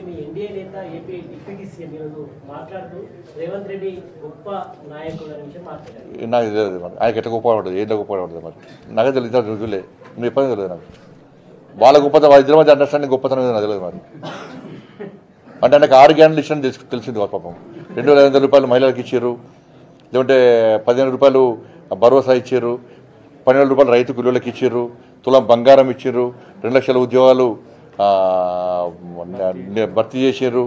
మీ NDA నేత AP deputy CM ఈరోజు మాట్లాడుతూ రేవంత్ రెడ్డి గొప్ప నాయకుడు అనే విషయం మాట్లాడారు. నాకు తెలియదు మరి ఆయనకి ఎట్లా గొప్ప పడుతుంది, ఏంటో గొప్ప పడుతుంది మరి నాకే తెలియదు. రుజువులే నువ్వు ఎప్పుడు తెలియదు నాకు. వాళ్ళ గొప్పతనం వాళ్ళ ఇద్దరి మధ్య అండర్స్టాండింగ్ గొప్పతనం నాకు తెలియదు మరి. అంటే నాకు 6 గ్యారెంటీలు ఇష్టం తెలిసింది వాళ్ళ పాపం. 2500 రూపాయలు మహిళలకు ఇచ్చారు, లేకుంటే 15 రూపాయలు భరోసా ఇచ్చారు, 12 రూపాయలు రైతు కూలీలకు ఇచ్చారు, తులం బంగారం ఇచ్చారు, 2 లక్షల ఉద్యోగాలు భర్తీ చేశారు,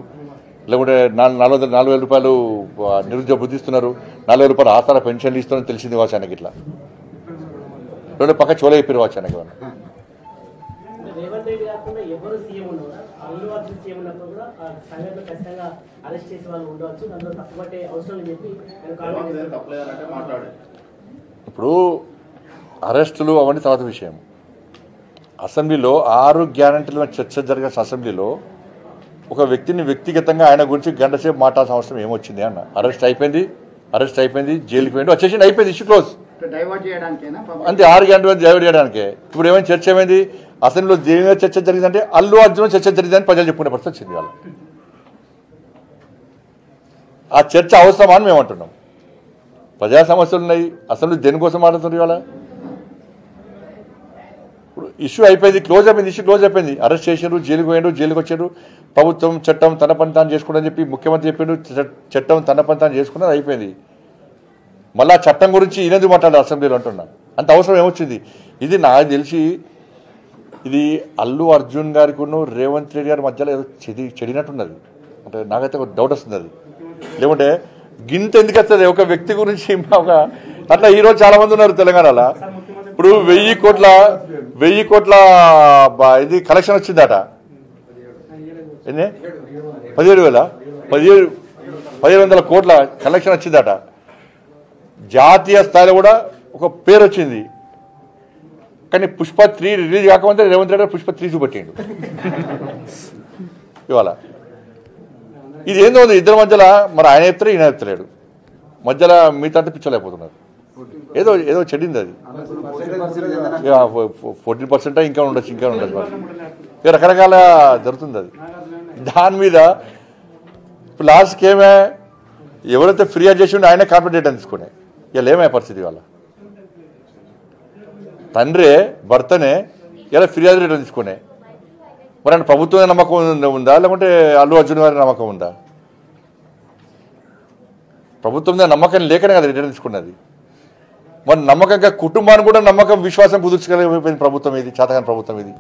లేకుంటే 4,000 రూపాయలు నిరుద్యోగ వృద్ధి ఇస్తున్నారు, 4,000 రూపాయలు ఆసరా పెన్షన్లు ఇస్తున్నారని తెలిసింది వాచానికి. ఇట్లా 2 పక్క చోళ చెప్పారు వాచానికి. రేవంత్ రెడ్డి కాకుండా ఎవరు సీఎం ఉన్నారు, అల్లు అర్జున్ సీఎం ఉన్నప్పుడు కూడా సంఘటన ఖచ్చితంగా అరెస్ట్ చేసే వాళ్ళు ఉండవచ్చు, దాంట్లో తప్పుపట్టే అవసరం అని చెప్పి ఇప్పుడు అరెస్టులు అవన్నీ తర్వాత విషయం. అసెంబ్లీలో 6 గ్యారెంటీల చర్చ జరిగిన అసెంబ్లీలో ఒక వ్యక్తిని వ్యక్తిగతంగా ఆయన గురించి గంటసేపు మాట్లాడాల్సిన అవసరం ఏమొచ్చింది అన్న. అరెస్ట్ అయిపోయింది, జైలుకి పోయింది, వచ్చేసి అయిపోయింది, ఇష్యూ క్లోజ్. అంతే, 6 గ్యారెంటీ డైవర్ట్ చేయడానికే. ఇప్పుడు ఏమైనా చర్చ ఏమైంది అసెంబ్లీలో, దేని చర్చ జరిగిందంటే అల్లు అర్జున్ చర్చ జరిగిందని ప్రజలు చెప్పుకునే పరిస్థితి వచ్చింది. వాళ్ళు ఆ చర్చ అవసరమా అని మేము అంటున్నాం. ప్రజా సమస్యలు ఉన్నాయి, అసెంబ్లీ దేనికోసం మాట్లాడుతున్నారు ఇవాళ. ఇప్పుడు ఇష్యూ అయిపోయింది, క్లోజ్ అయిపోయింది, ఇష్యూ క్లోజ్ అయిపోయింది. అరెస్ట్ చేశారు, జైలుకి పోయారు, జైలుకి వచ్చారు. ప్రభుత్వం చట్టం తన పని తాను చేసుకుని చెప్పి ముఖ్యమంత్రి చెప్పిండు, చట్టం తన పని తాను చేసుకున్నది అయిపోయింది. మళ్ళీ చట్టం గురించి ఈయనది మాట్లాడారు అసెంబ్లీలో అంటున్నా. అంత అవసరం ఏమొచ్చింది? ఇది నాకు తెలిసి ఇది అల్లు అర్జున్ గారికి రేవంత్ రెడ్డి గారి మధ్యలో ఏదో చెడినట్టున్నది. అంటే నాకైతే ఒక డౌట్ వస్తుంది అది. లేకుంటే గింత ఎందుకు వస్తుంది ఒక వ్యక్తి గురించి? అట్లా ఈరోజు చాలా మంది ఉన్నారు తెలంగాణలో. ఇప్పుడు 1000 కోట్ల ఇది కలెక్షన్ వచ్చిందట. ఎన్ని 17,000 కోట్ల కలెక్షన్ వచ్చిందట. జాతీయ స్థాయిలో కూడా ఒక పేరు వచ్చింది. కానీ పుష్ప 3 రిలీజ్ కాకముందే రేవంత్ రెడ్డి పుష్ప 3 చూపెట్టిండు ఇవాళ. ఇది ఏందో ఉంది ఇద్దరి మధ్యలో. మరి ఆయన చెప్తారు, ఈయన చెప్తలేడు. మధ్యలో మిగతా పిచ్చలేకపోతున్నారు. ఏదో చెడింది అది. 14% ఇంకా ఉండొచ్చు మరి రకరకాల జరుగుతుంది అది. దాని మీద ఇప్పుడు లాస్ట్కి ఏమే ఎవరైతే ఫిర్యాదు చేసి ఉంటే ఆయనే కార్పొరేట్ డేటా తీసుకునే. ఇలా ఏమయ్యే పరిస్థితి వాళ్ళ తండ్రే భర్తనే ఇలా ఫిర్యాదు రేటు తీసుకునే. మరి ఆయన ప్రభుత్వం నమ్మకం ఉందా, లేకుంటే అల్లు అర్జున్ గారి నమ్మకం ఉందా? ప్రభుత్వం మీద నమ్మకం లేకనే కదా రిటర్న్ తీసుకున్నది. మరి నమ్మకంగా కుటుంబాన్ని కూడా నమ్మకం విశ్వాసం కుదుర్చగలిగిపోయింది ప్రభుత్వం ఇది, చేతకాని ప్రభుత్వం ఇది.